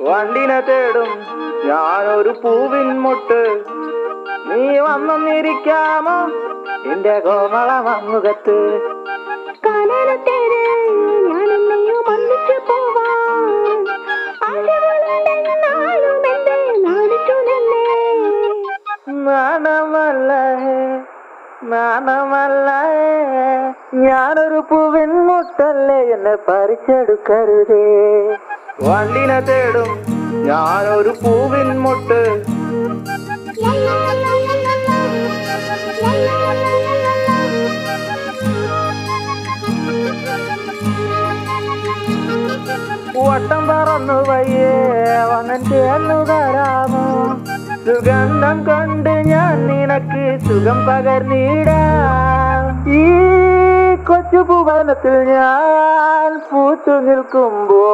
വണ്ടിനെ തേടും ഞാനൊരു പൂവിൻ മുട്ട്. നീ വന്നിരിക്കാമോ എന്റെ കോമള മമ്മുഖത്ത്? നാണമല്ല ഞാനൊരു പൂവിൻ മുട്ടല്ലേ, എന്നെ പറിച്ചെടുക്കരുതേ. വണ്ടിനെ തേടും ഞാനൊരു പൂവിൻ മുട്ട്. വട്ടം പറന്നു വയ്യേ വന്നൻ ചേർന്നു തരാമോ? സുഗന്ധം കൊണ്ട് ഞാൻ നിനക്ക് സുഖം പകർന്നിടാം. ഈ കൊച്ചു ഭുവനത്തിൽ ഞാൻ പൂത്തു നിൽക്കുമ്പോ